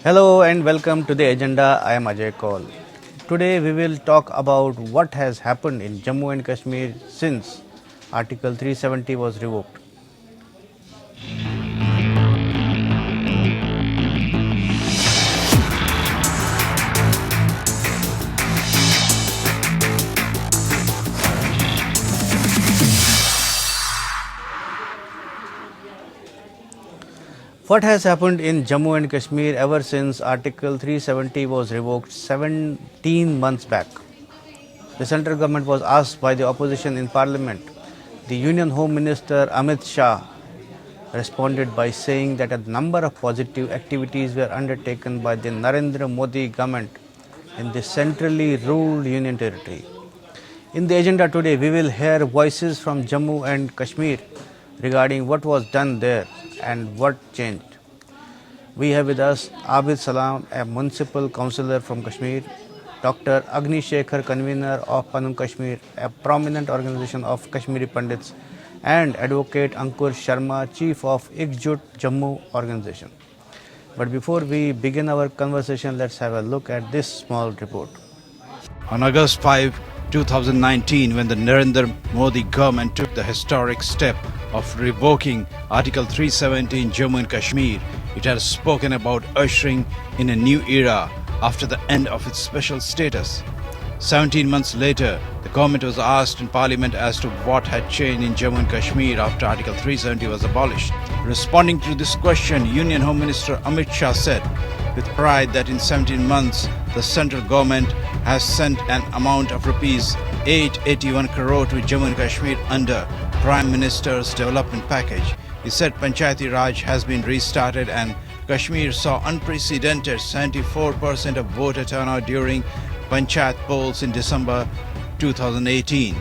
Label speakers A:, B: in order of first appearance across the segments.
A: Hello and welcome to the agenda. I am Ajay Kaul. Today we will talk about what has happened in Jammu and Kashmir since Article 370 was revoked. What has happened in Jammu and Kashmir ever since Article 370 was revoked 17 months back? The central government was asked by the opposition in parliament. The Union Home Minister Amit Shah responded by saying that a number of positive activities were undertaken by the Narendra Modi government in the centrally ruled Union Territory. In the agenda today, we will hear voices from Jammu and Kashmir regarding what was done there and what changed. We have with us Abid Salam, a municipal councillor from Kashmir, Dr. Agni Shekhar, convener of Panam Kashmir, a prominent organization of Kashmiri Pandits, and Advocate Ankur Sharma, Chief of Ikjut Jammu organization. But before we begin our conversation, let's have a look at this small report.
B: On August 5, 2019, when the Narendra Modi government took the historic step of revoking Article 370 in Jammu and Kashmir, it had spoken about ushering in a new era after the end of its special status. 17 months later, the government was asked in Parliament as to what had changed in Jammu and Kashmir after Article 370 was abolished. Responding to this question, Union Home Minister Amit Shah said with pride that in 17 months, the central government has sent an amount of rupees 881 crore to Jammu and Kashmir under Prime Minister's development package. He said Panchayati Raj has been restarted and Kashmir saw unprecedented 74% of voter turnout during Panchayat polls in December 2018.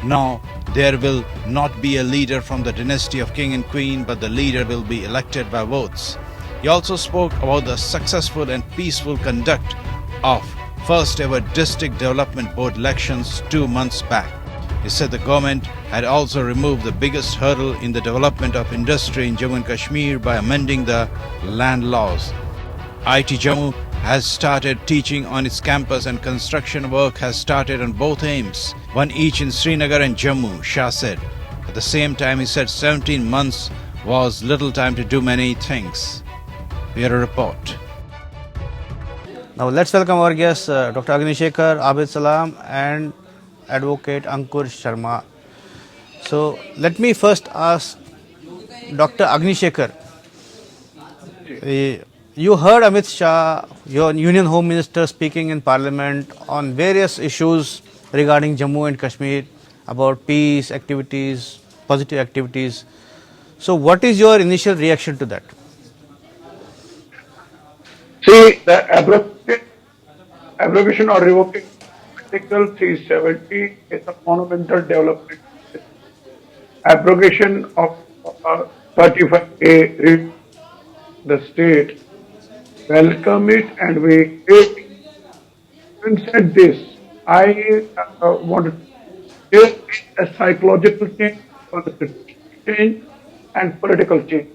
B: Now, there will not be a leader from the dynasty of king and queen, but the leader will be elected by votes. He also spoke about the successful and peaceful conduct of first ever district development board elections 2 months back. He said the government had also removed the biggest hurdle in the development of industry in Jammu and Kashmir by amending the land laws. IT Jammu has started teaching on its campus and construction work has started on both aims, one each in Srinagar and Jammu, Shah said. At the same time, he said 17 months was little time to do many things. Here a report.
A: Now let's welcome our guests, Dr. Agni Shekhar, Abid Salam, and Advocate Ankur Sharma. So let me first ask Dr. Agni Shekhar. You heard Amit Shah, your Union Home Minister, speaking in Parliament on various issues regarding Jammu and Kashmir, about peace activities, positive activities. So what is your initial reaction to that?
C: See, the abrogation or revoking Article 370 is a monumental development. Abrogation of 35A, the state welcome it, and we even said this. I wanted there is a psychological change, constitutional change, and political change.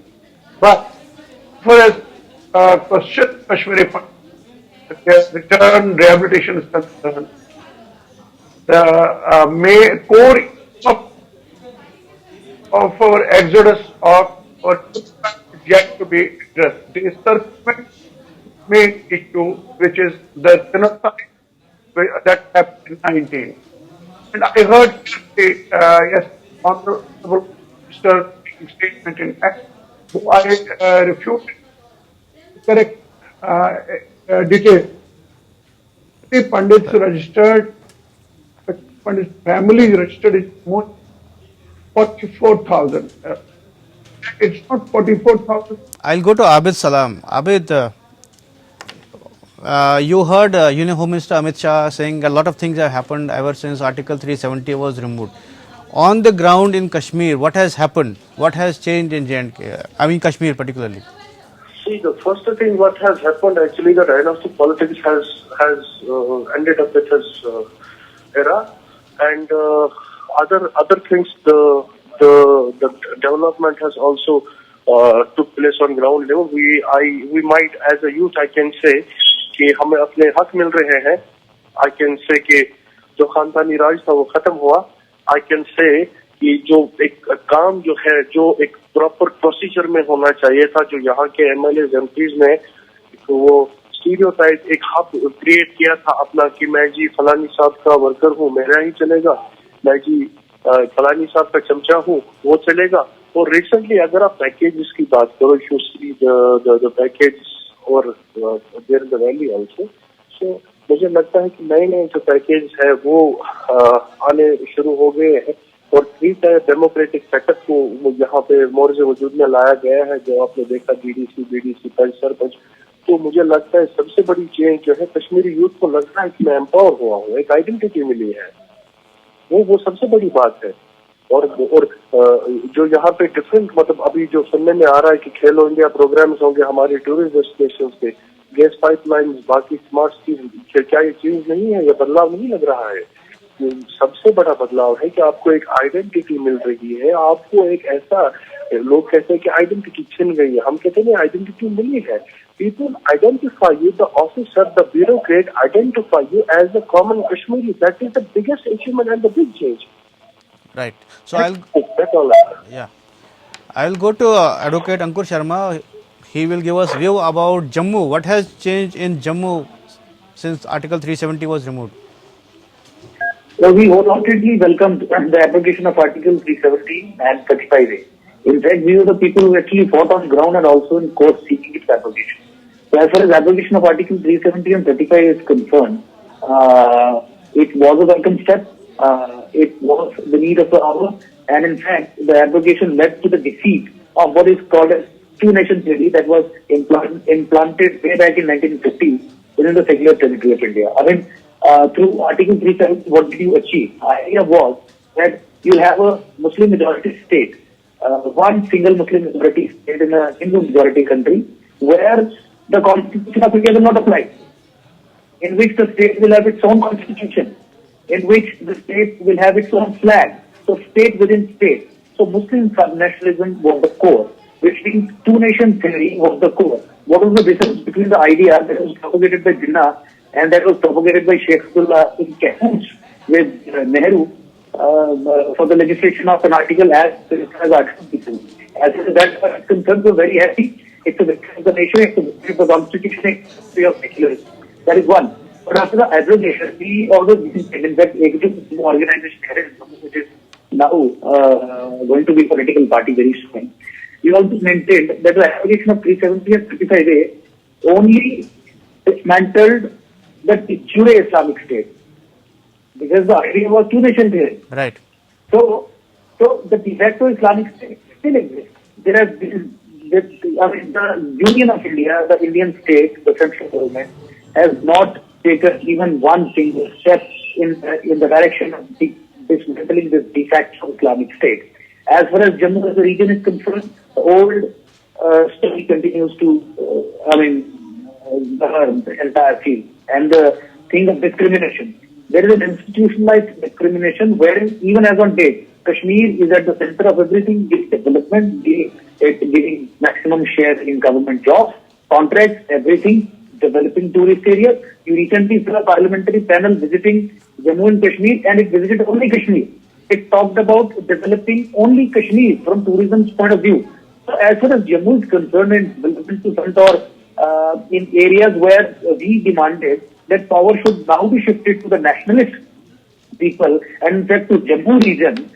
C: But for as question Kashmiri return rehabilitation is concerned, the core of our exodus of our is yet to be addressed. The circumvent main issue, which is the genocide that happened in 19. And I heard yes, Honorable Minister statement in Act, who I refuted correct detail. The Pandits registered, Pandit family registered is more 44,000. It's not 44,000.
A: I'll go to Abid Salam. Abid, you heard Union Home Minister Amit Shah saying a lot of things have happened ever since Article 370 was removed. On the ground in Kashmir, what has happened? What has changed in J&K? I mean Kashmir particularly.
D: See, the first thing what has happened actually, the dynastic politics has ended up with his era, and other things, the development has also took place. populace on ground level. We might, as a youth, I can say कि हमें अपने हक मिल रहे हैं. I can say कि जो खानदानी राज था वो खत्म हुआ. I can say कि जो एक काम जो है, जो एक प्रॉपर प्रोसीजर में होना चाहिए था, जो यहाँ के MLAs MPs ने वो स्टीरियोटाइप एक हब क्रिएट किया था अपना कि मैं जी फलानी साहब का वर्कर हूँ, मेरा ही चलेगा, मैं जी फलानी साहब का चमचा हूँ, वो चलेगा. और रिसेंटली अगर आप पैकेजेस की बात करो, यू सी द पैकेज और there in the valley also. So मुझे लगता है कि नए नए जो पैकेज है वो आने शुरू हो गए हैं और 3 टायर डेमोक्रेटिक सेटअप को यहाँ पे मोर्जे वजूद में लाया गया है. जो आपने देखा बीडीसी पंच सरपंच, तो मुझे लगता है सबसे बड़ी चेंज जो है कश्मीरी यूथ को लगता है कि मैं एम्पावर हुआ हूँ, एक आइडेंटिटी मिली है. वो सबसे बड़ी बात है. और जो यहाँ पे डिफरेंट मतलब अभी जो सुनने में आ रहा है कि खेलो इंडिया प्रोग्राम्स होंगे हमारे टूरिस्ट डेस्टिनेशन पे, गैस पाइपलाइंस, बाकी स्मार्ट सिटीज, क्या ये चीज नहीं है, ये बदलाव नहीं लग रहा है? ये सबसे बड़ा बदलाव है कि आपको एक आइडेंटिटी मिल रही है. आपको एक ऐसा, लोग कहते हैं कि आइडेंटिटी छिन गई है, हम कहते हैं आइडेंटिटी मिली है. People identify you, the officer, the bureaucrat identify you as the common Kashmiri. That is the biggest achievement and the big change.
A: Right. So
D: That's all.
A: I'll go to Advocate Ankur Sharma. He will give us view about Jammu. What has changed in Jammu since Article 370 was removed?
E: So we wholeheartedly welcomed the application of Article 370 and 35A. In fact, we were the people who actually fought on ground and also in court seeking its application. So as far as application of Article 370 and 35 is concerned, it was a welcome step. It was the need of the hour, and in fact, the application led to the defeat of what is called as two-nation theory that was implanted way back in 1950 within the secular territory of India. I mean, through Article 370, what did you achieve? The idea was that you have a Muslim majority state, one single Muslim majority state in a Hindu majority country, where the Constitution of India will not apply, in which the state will have its own constitution, in which the state will have its own flag. So state within state. So Muslim nationalism was the core, which means two-nation theory was the core. What was the difference between the idea that was propagated by Jinnah and that was propagated by Sheikh Abdullah in cahoots with Nehru for the legislation of an article as Article 2. As that is concerned, we're very happy. It's a victory of the nation, it's a victory of the constitution, it's a victory of secularism. That is one. But after the abrogation, we always maintained, in fact, a organization which is now going to be a political party very soon. We also maintained that the application of 370 and 35A only dismantled the de jure Islamic State, because the idea was two-nation theory.
A: Right.
E: So the de facto Islamic State still exists. There has been, the Union of India, the Indian state, the central government, has not taken even one single step in the direction of dismantling this de facto Islamic State. As far as Jammu as a region is concerned, the old story continues to, govern the entire field. And the thing of discrimination. There is an institutionalized discrimination wherein, even as on date, Kashmir is at the center of everything, its development, giving maximum share in government jobs, contracts, everything, developing tourist areas. You recently saw a parliamentary panel visiting Jammu and Kashmir, and it visited only Kashmir. It talked about developing only Kashmir from tourism's point of view. So as far as Jammu is concerned and development to front or in areas where we demanded that power should now be shifted to the nationalist people, and in fact to Jammu region,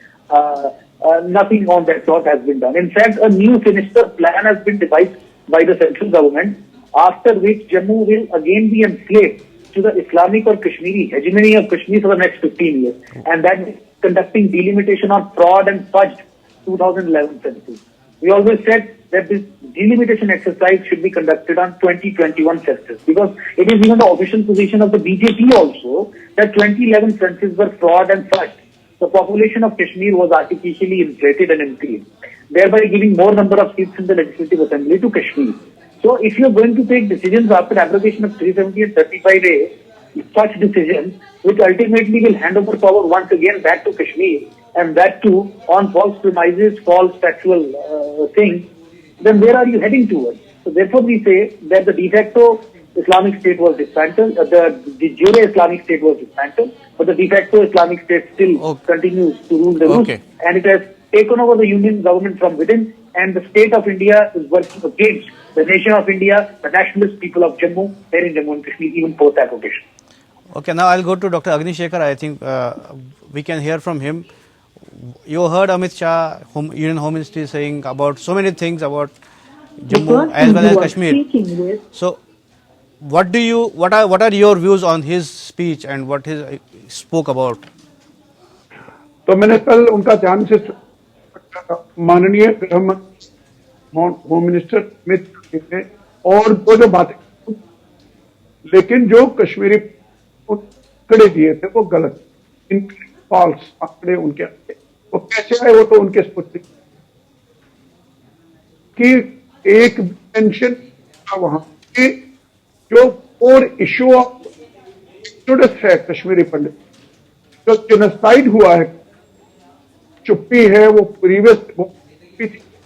E: nothing on that sort has been done. In fact, a new sinister plan has been devised by the central government, after which Jammu will again be enslaved to the Islamic or Kashmiri hegemony of Kashmir for the next 15 years. And that is conducting delimitation on fraud and fudged 2011 census. We always said that this delimitation exercise should be conducted on 2021 census, because it is even the official position of the BJP also that 2011 census were fraud and fudged. The population of Kashmir was artificially inflated and increased, thereby giving more number of seats in the Legislative Assembly to Kashmir. So if you are going to take decisions after abrogation of 370 and 35A, such decisions which ultimately will hand over power once again back to Kashmir, and that too on false premises, false factual things, then where are you heading towards? So therefore we say that the de facto Islamic State was dismantled, the jure Islamic State was dismantled, but the de facto Islamic State still continues to rule the roost, and it has taken over the union government from within, and the state of India is working against the nation of India, the nationalist people of Jammu, here in Jammu and Kashmir, even post-abrogation.
A: Okay, now I'll go to Dr. Agni Shekhar. I think we can hear from him. You heard Amit Shah, Union Home Ministry, saying about so many things about Jammu as well as Kashmir. So, what are your views on his speech and what he spoke about?
C: तो मैंने कल उनका ध्यान से माननीय गृह मंत्री home minister Amit Shah ने और जो बातें, लेकिन जो कश्मीरी आंकड़े दिए थे वो गलत, फॉल्स आंकड़े उनके आए, वो कैसे आए वो तो उनके सोचते कि एक पेंशन वहां की जो और इशू ऑफ है कश्मीरी पंडित, जो जेनोसाइड हुआ है, चुप्पी है वो प्रीवियस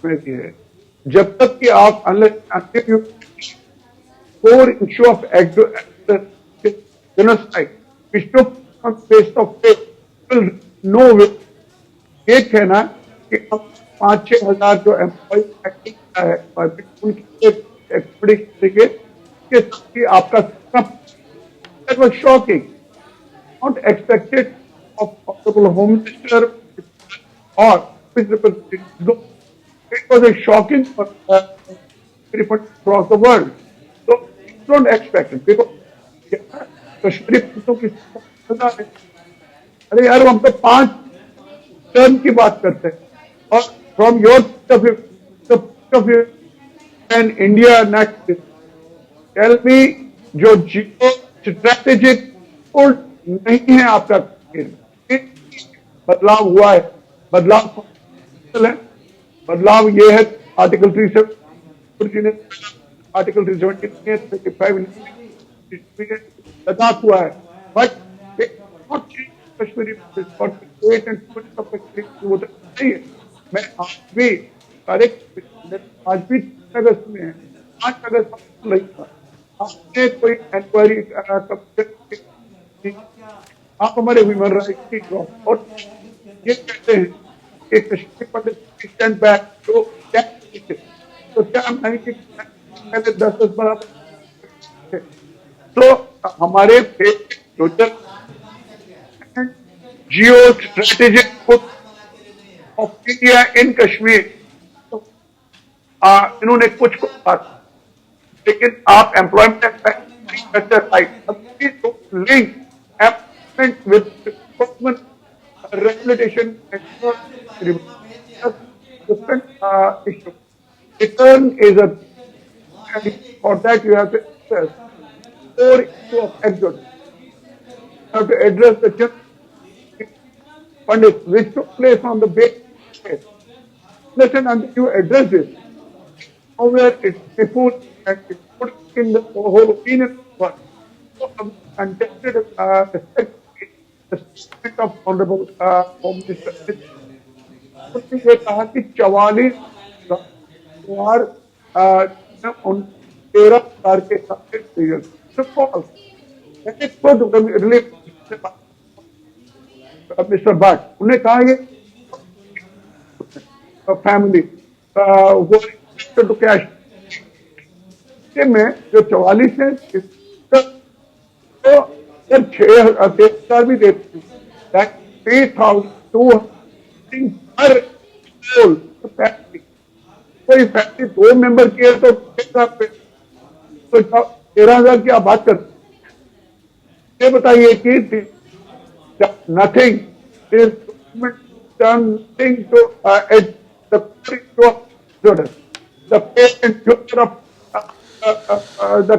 C: है, जब तक कि आप और issue of genocide face of no way, ये कहना कि अब 5-6 हजार जो एम्प्लॉय है उनकी देंगे कि आपका that was shocking, not expected of Honorable Home Minister or his representative. It was a shocking for across the world. So don't expect it because Kashmiri पंडितों की सजा है। अरे यार हम तो 5 टर्म की बात करते हैं और from your point of view and India next, tell me जो जियो स्ट्रैटेजिक नहीं है आपका, बदलाव हुआ है, बदलाव ये है आर्टिकल 370 आर्टिकल 370 लद्दाख हुआ है, बट कश्मीरी वो तो नहीं है। मैं आज भी 3 अगस्त में है, 5 अगस्त नहीं था, आपने कोई इंक्वायरी आप हमारे ह्यूमन राइट्स की और ये कहते हैं कि कश्मीर पंडित स्टैंड बैक तो क्या नहीं कि पहले 10 बराबर, तो हमारे future geo strategic of India in Kashmir, इन्होंने कुछ को कहा, लेकिन आप employment link employment with regulation different issue. Return is a, for that you have to assess 4 issue of exodus. You have to address the Pandit, which took place on the basis. Listen, until you address this, nowhere it's put and it's put in the whole opinion of one. Contested the statement of Honorable Home Minister. ये कहा कि 44 13 के साथ mister Bhatt उन्होंने कहा ये family वो to cash में जो 44 है तो 6,000 भी देते हैं 3,200 हर स्कूल फैमिली, कोई फैमिली 2 मेंबर की है तो 13,000 की आप बात करते, ये बताइए कि nothing is done nothing to the patient future of the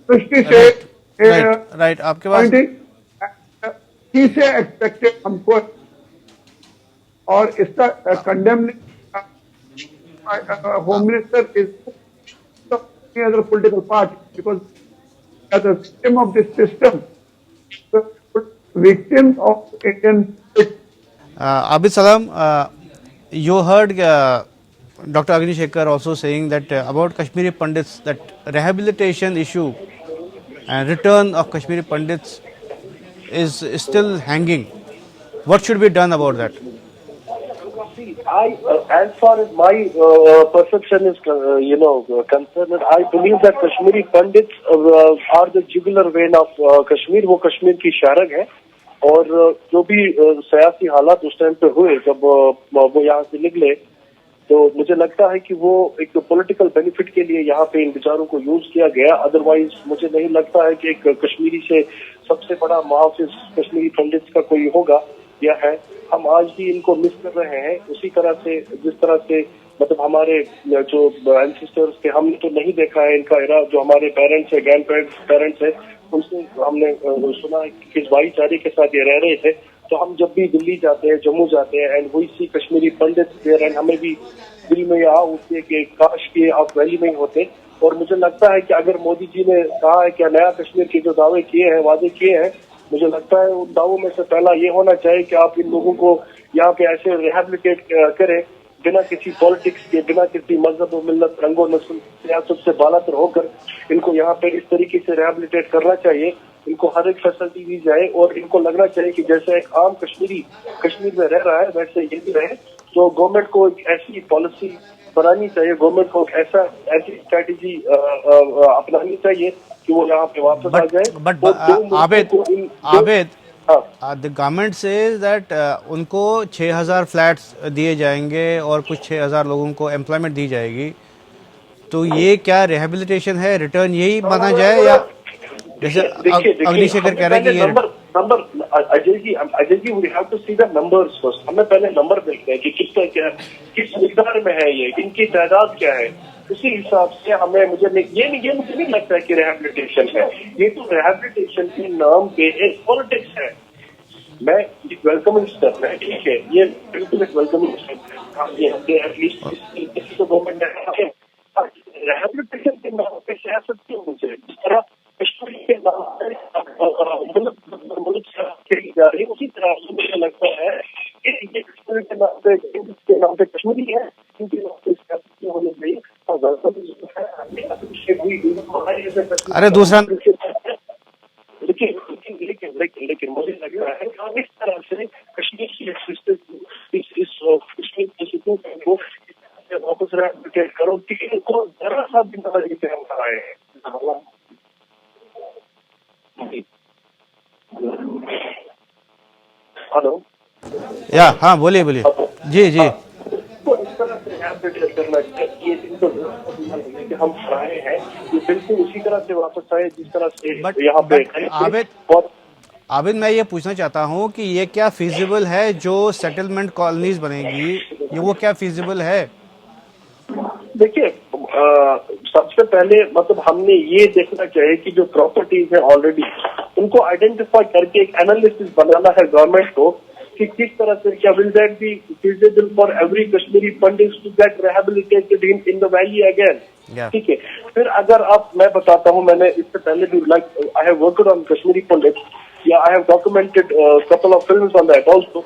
C: दृष्टि से
A: राइट आपके पास
C: से एक्सपेक्टेड हमको और इसका condemn home minister is other political party because as a victim of this system victims of Indian
A: Abid Salam, you heard Dr. Agni Shekhar also saying that about Kashmiri Pandits, that rehabilitation issue and return of Kashmiri Pandits is still hanging. What should be done about that?
D: See, as far as my perception is, concerned, I believe that Kashmiri Pandits are the jugular vein of Kashmir. वो कश्मीर की शारग है और जो भी सियासी हालात उस time पे हुए जब वो यहाँ से निकले, तो मुझे लगता है कि वो एक पॉलिटिकल बेनिफिट के लिए यहाँ पे इन विचारों को यूज किया गया। अदरवाइज मुझे नहीं लगता है कि एक कश्मीरी से सबसे बड़ा मुहाफिज कश्मीरी पंडित का कोई होगा या है। हम आज भी इनको मिस कर रहे हैं उसी तरह से जिस तरह से मतलब हमारे जो एंसेस्टर्स थे, हमने तो नहीं देखा है इनका एरा। जो हमारे पेरेंट्स है, ग्रैंड पेरेंट्स है, उनसे हमने सुना है कि किस भाईचारे के साथ ये रह रहे थे। तो हम जब भी दिल्ली जाते हैं, जम्मू जाते हैं and we see Kashmiri Pandit there, and हमें भी दिल में आ उठते कि काश के आप वैली में ही होते। और मुझे लगता है कि अगर मोदी जी ने कहा है कि नया कश्मीर के जो दावे किए हैं, वादे किए हैं, मुझे लगता है उन दावों में से पहला ये होना चाहिए कि आप इन लोगों को यहाँ पे ऐसे रिहेबिलिटेट करें बिना किसी पॉलिटिक्स के, बिना किसी मजहब और मिल्लत, रंगो नस्ल सियासत से बालातर होकर इनको यहाँ पे इस तरीके से रिहेबिलिटेट करना चाहिए। इनको हर एक फैसिलिटी दी जाए और इनको लगना चाहिए कि जैसे एक आम कश्मीरी कश्मीर में रह रहा है वैसे ये भी रहे। तो गवर्नमेंट को एक ऐसी पॉलिसी बनानी चाहिए, गवर्नमेंट को ऐसी स्ट्रेटेजी अपनानी चाहिए कि वो यहाँ पे वापस आ जाए।
A: Abid, the government says that उनको 6,000 फ्लैट्स दिए जाएंगे और कुछ 6,000 लोगों को एम्प्लॉयमेंट दी जाएगी। तो ये क्या रिहेबिलिटेशन है, रिटर्न यही माना जाए या जैसे अग्नि शेखर कह रहे हैं कि ये
D: number Ajay ji we have to see the numbers first. हमें पहले नंबर देखते हैं कि किस मिकदार में है ये, इनकी तादाद क्या है, उसी हिसाब से हमें मुझे नहीं लगता है कि रिहेबिलिटेशन है। ये तो रिहेबिलिटेशन के नाम पे एक पॉलिटिक्स है। मैं वेलकमिंग स्टेप है, ठीक है, ये बिल्कुल एक वेलकमिंग स्टेप है। एटलीस्ट किसी को गवर्नमेंट ने रिहेबिलिटेशन के नाम पे सियासत क्यों मुझे इस तरह कश्मीर के नाम मुल्क खेली जा रही है, उसी तरह से मुझे लगता है कि ये कश्मीर के नाम पे कश्मीरी है, इनके नाम पे सियासत क्यों होनी चाहिए।
A: अरे दूसरा
D: लेकिन मुझे लग रहा है कि इस तरह से कश्मीर की इस कश्मीर के सुकून को वापस रिहेबिलिटेट करो कि इनको जरा सा भी नजर से हम कराए हैं। हेलो,
A: या हाँ बोलिए जी
D: तो इस तरह से रिहेबिलिटेट करना चाहिए। इनको कि हम आए हैं ये बिल्कुल उसी तरह से वापस आए जिस तरह से यहाँ पे।
A: आबिद, मैं ये पूछना चाहता हूँ कि ये क्या फिजिबल है जो सेटलमेंट कॉलोनीज बनेगी, ये वो क्या फिजिबल है?
D: देखिए, सबसे पहले मतलब हमने ये देखना चाहिए कि जो प्रॉपर्टीज है ऑलरेडी उनको आइडेंटिफाई करके एक एनालिसिस बनाना है गवर्नमेंट को कि किस तरह से क्या will that be feasible for every Kashmiri Pandit to get rehabilitated in the valley again. ठीक है, फिर अगर आप, मैं बताता हूँ, मैंने इससे पहले भी I have worked on Kashmiri Pandit या I have documented couple of films on that also.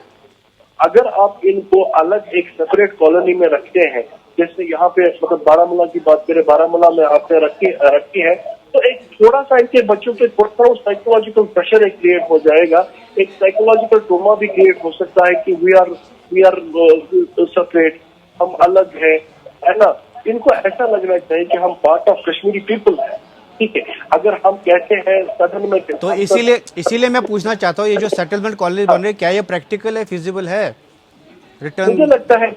D: अगर आप इनको अलग एक सेपरेट कॉलोनी में रखते हैं, जैसे यहाँ पे मतलब बारामूला की बात करें, बारामूला में आपने रखी है, तो एक थोड़ा सा इनके बच्चों पे थोड़ा सा साइकोलॉजिकल प्रेशर एक क्रिएट हो जाएगा, एक साइकोलॉजिकल ट्रोमा भी क्रिएट हो सकता है कि वी आर सेपरेट, हम अलग है ना। इनको ऐसा लगना चाहिए कि हम पार्ट ऑफ कश्मीरी पीपल है। ठीक है, अगर हम कहते हैं सदन में,
A: तो इसीलिए मैं पूछना चाहता हूँ, ये जो सेटलमेंट कॉलेज बन रहे क्या ये प्रैक्टिकल है, फिजिबल है रिटर्न?
D: मुझे लगता है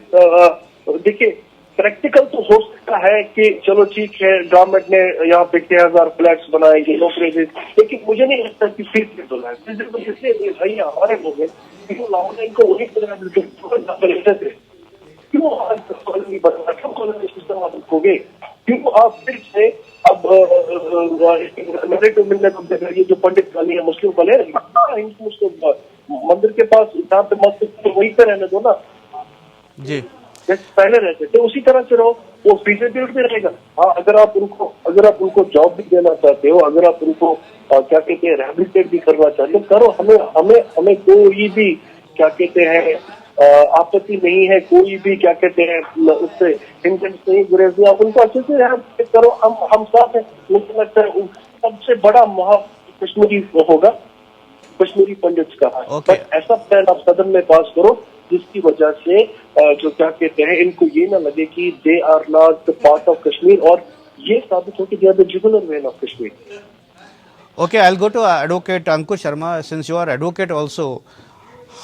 D: देखिए, प्रैक्टिकल तो हो सकता है कि चलो ठीक है गवर्नमेंट ने यहाँ पे 6,000 फ्लैट्स बनाएंगे, लेकिन मुझे नहीं लगता कि फिजिबल है। फिजिबल इसलिए भैया हमारे लोग हैं, इनको वही क्यों आज कॉलोनी बना, क्यों कॉलोनी सिस्टम आप रखोगे, क्यों आप फिर से अब ये जो पंडित वाली है, मुस्लिम वाले हिंदू मंदिर के पास जहाँ पे मस्जिद वहीं पे रहने दो ना
A: जी,
D: जैसे पहले रहते थे उसी तरह से रहो, वो फीजिबिलिटी भी रहेगा। हाँ, अगर आप उनको जॉब भी देना चाहते हो, अगर आप उनको क्या कहते हैं रिहेबिलिटेट भी करना चाहते हो, करो। हमें कोई भी क्या कहते हैं आपत्ति नहीं है, कोई भी क्या कहते हैं उससे हिंदुस्तान नहीं गुरेज दिया, उनको अच्छे से यहाँ करो, हम साथ हैं। मुझे लगता है सबसे बड़ा कश्मीरी होगा, कश्मीरी पंडित्स का।
A: Okay.
D: बट ऐसा प्लान आप सदन में पास करो जिसकी वजह से जो क्या कहते हैं इनको ये ना लगे कि they are not part of Kashmir, और ये साबित हो कि they are the jugular vein of Kashmir.
A: Okay, I'll go to Advocate Ankush Sharma. Since you are advocate also,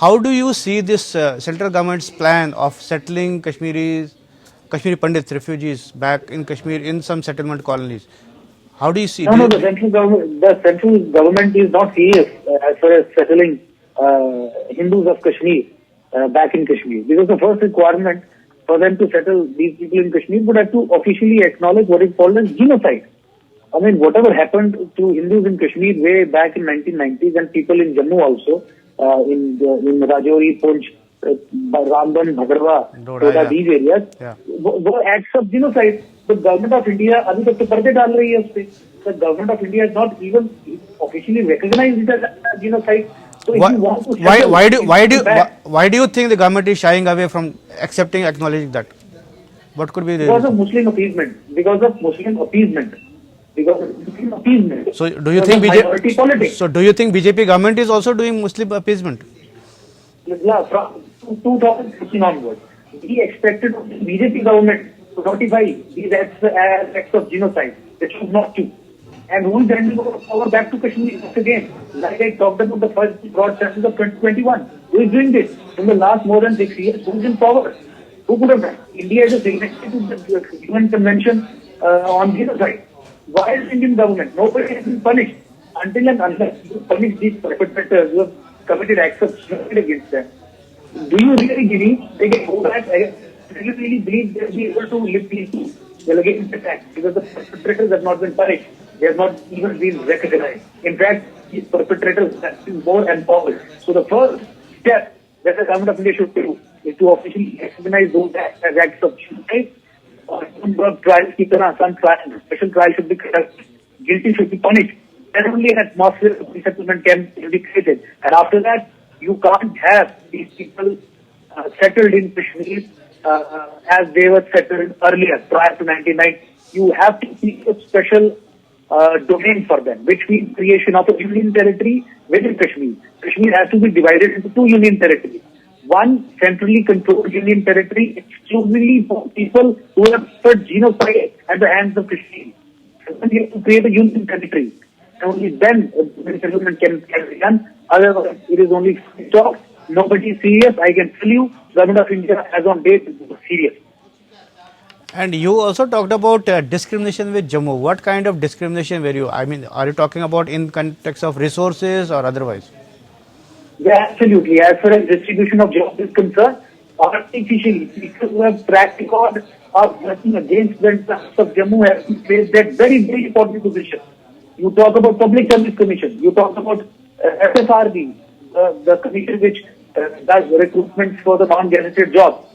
A: how do you see this central government's plan of settling Kashmiri Pandits, refugees back in Kashmir in some settlement colonies? How do you see?
E: No, the central government is not serious as far as settling Hindus of Kashmir back in Kashmir. Because the first requirement for them to settle these people in Kashmir would have to officially acknowledge what is called as genocide. I mean, whatever happened to Hindus in Kashmir way back in 1990s, and people in Jammu also, in Rajouri, Poonch, Ramban, Bhagarwa,
A: Doda,
E: these areas, were acts of genocide. The government of India अभी तक तो पर्दे डाल रही है उस पे. The government of India has not even officially recognized it as genocide. So if you want to
A: why do you think the government is shying away from acknowledging that? What could be the
E: because of Muslim appeasement? Because of Muslim appeasement.
A: So do you think BJP government is also doing Muslim appeasement?
E: Yeah, from 2016 onwards, we expected the BJP government to notify these acts of genocide. They should not do. And who is handing over power back to Kashmir once again? Like I talked about the first broad census of 2021. Who is doing this? In the last more than 6 years, who is in power? Who could have done? India is a signatory to the UN Convention on genocide. Why is the Indian government? Nobody has been punished. Until and unless you punish these perpetrators who have committed acts of genocide against them, do you really believe they can go back? Do you really believe they will be able to live peacefully against attacks? Because the perpetrators have not been punished. They have not even been recognized. In fact, these perpetrators have been more empowered. So the first step that the government of India should do is to officially recognize those acts as acts of genocide. Trials की तरह some trials, special trials should be conducted. Guilty should be punished. Then only an atmosphere of resettlement can be created. And after that, you can't have these people settled in Kashmir as they were settled earlier, prior to 1990. You have to create a special domain for them, which means creation of a union territory within Kashmir. Kashmir has to be divided into 2 union territories. One centrally controlled union territory exclusively for people who have suffered genocide at the hands of Kashmir. And then you have to create a union territory. And only then the settlement can be done. Otherwise, it is only talk. Nobody is serious. I can tell you, government of India as on date is serious.
A: And you also talked about discrimination with Jammu. What kind of discrimination were you? I mean, are you talking about in context of resources or otherwise?
E: Yeah, absolutely. As far as distribution of jobs is concerned, artificially, people who have track record of working against the interests of Jammu have placed that very, very important position. You talk about Public Service Commission. You talk about FSRB, the commission which does recruitment for the non-gazetted jobs.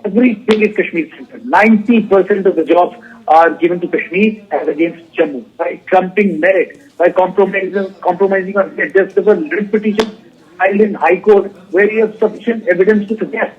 E: Everything is Kashmir-centered. 90% of the jobs are given to Kashmir as against Jammu. By trumping merit, by compromising on adjustable writ petition filed in High Court, where you have sufficient evidence to suggest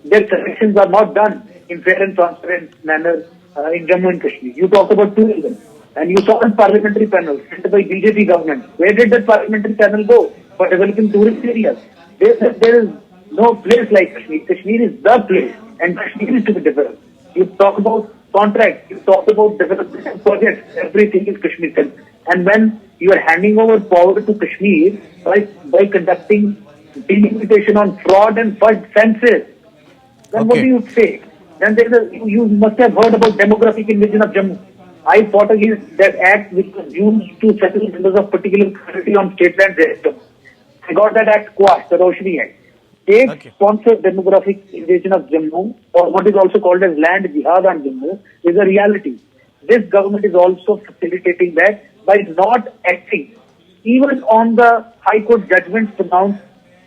E: their selections are not done in fair and transparent manner in Jammu and Kashmir. You talk about tourism, and you saw a parliamentary panel sent by BJP government. Where did that parliamentary panel go for developing tourist areas? They said there is no place like Kashmir. Kashmir is the place, and Kashmir is to be developed. You talk about contracts, you talk about development projects, everything is Kashmir. And when you are handing over power to Kashmir by conducting delimitation on fraud and fudge census, then what do you say? Then you must have heard about demographic invasion of Jammu. I fought against that act which was used to settle members of particular community on state land there. I got that act quashed, the Roshni Act. State-sponsored demographic invasion of Jammu, or what is also called as land jihad on Jammu, is a reality. This government is also facilitating that by not acting even on the High Court judgments pronounced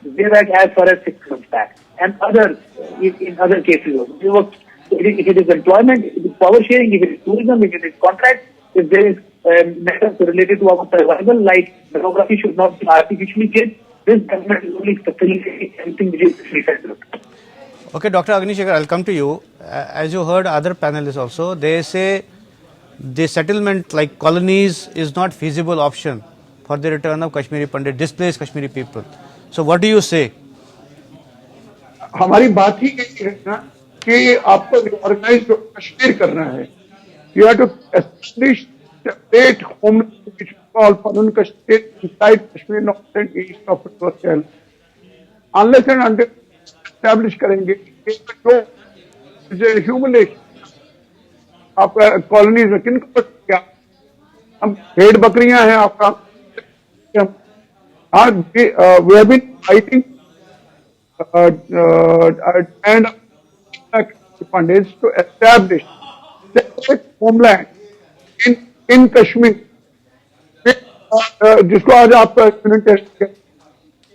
E: way back as far as 6 months back, and in other cases also. If it is employment, if it is power sharing, if it is tourism, if it is contract, if there is matters related to our survival, like demography should not be artificially changed, this government is only facilitating everything which is facilitated.
A: Okay, Dr. Agnishekhar, I'll come to you. As you heard other panelists also, they say the settlement like colonies is not feasible option for the return of Kashmiri Pandit, displaced Kashmiri people. So what do you say?
C: हमारी बात ही यही है ना कि आपको organise Kashmir करना है. You have to establish separate homeland which is called Falun Kashmir inside Kashmir north and east of it. Unless and until establish करेंगे जो ह्यूमिलेशन आपका कॉलोनीज में किन को क्या हम भेड़ बकरियां हैं आपका we have been fighting and Pandits to establish separate homeland in Kashmir, जिसको आज आप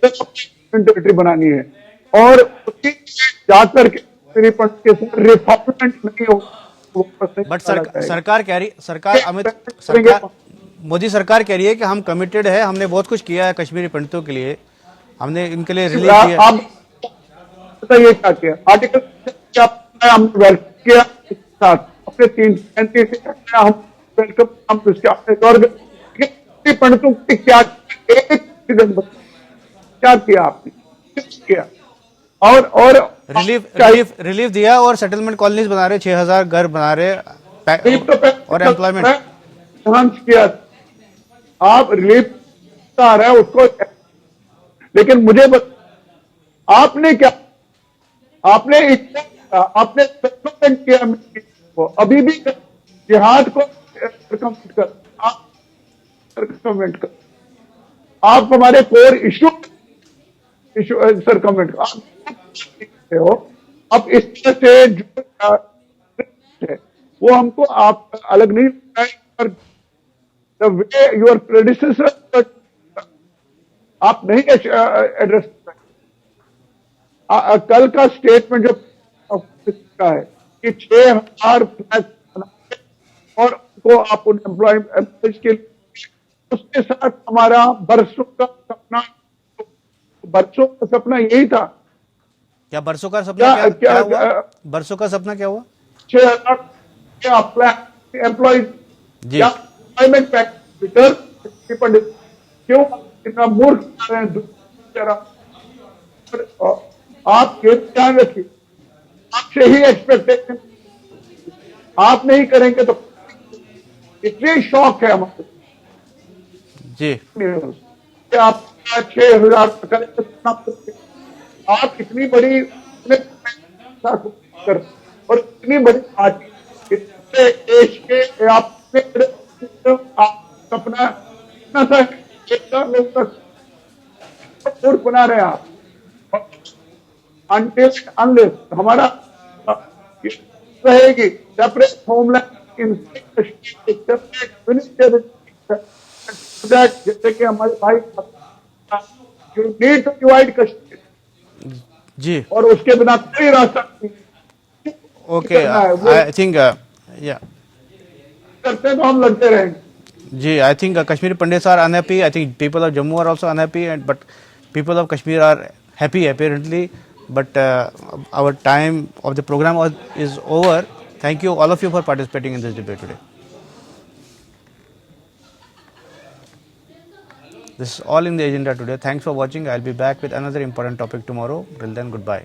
C: टेरिटरी बनानी है और उसकी जाकर के रिफॉर्मेंट नहीं हो.
A: बट सरकार कह रही सरकार मोदी सरकार कह रही है कि हम कमिटेड है, हमने बहुत कुछ किया है कश्मीरी पंडितों के लिए, हमने इनके लिए रिलीफ दिया.
C: आप बताइए क्या किया आर्टिकल हम वेलकम किया साथ अपने 335 हम वेलकम हम उसके अपने दौर में पंडितों की क्या किया आपने किया और
A: रिलीफ दिया और सेटलमेंट कॉलोनीज बना रहे, 6000 घर बना रहे और एम्प्लॉयमेंट
C: किया. आप रिलीफ आ रहा है उसको, लेकिन मुझे आपने क्या आपने सेटलमेंट किया अभी भी जिहाद को सरकमेंट कर आप हमारे कोर इशू सरकमेंट हो. अब इस तरह से जो है वो हमको आप अलग नहीं पर द वे योर प्रेडिसेसर आप नहीं एड्रेस कर. कल का स्टेटमेंट जो का है कि 6000 फ्लैट बनाए और उनको आप उन एम्प्लॉयज के उसके साथ हमारा बरसों का सपना यही था.
A: क्या बरसों का सपना क्या हुआ? बरसों का सपना क्या हुआ?
C: 6000 फ्लैट एम्प्लॉयज या एम्प्लॉयमेंट पैकेज क्यों इतना मूर्ख कर रहे हैं. आप ये ध्यान रखिए, आपसे ही एक्सपेक्टेशन आप नहीं करेंगे तो इतनी शौक है हमारे
A: जी
C: आप 6000 आप इतनी बड़ी कर और इतनी बड़ी पार्टी देश के आप अपना लोग बना रहे हैं आप. Until unless हमारा रहेगी separate homeland in separate ministry जैसे कि हमारे भाई you need to divide Kashmir
A: जी.
C: और उसके बिना कोई रास्ता नहीं.
A: ओके आई थिंक या
C: करते तो हम लड़ते रहेंगे.
A: जी I think Kashmiri Pandits are unhappy. I think people of Jammu are also unhappy, but people of Kashmir are happy apparently. But our time of the program is over. Thank you all of you for participating in this debate today. This is all in the agenda today. Thanks for watching. I'll be back with another important topic tomorrow. Till then, goodbye.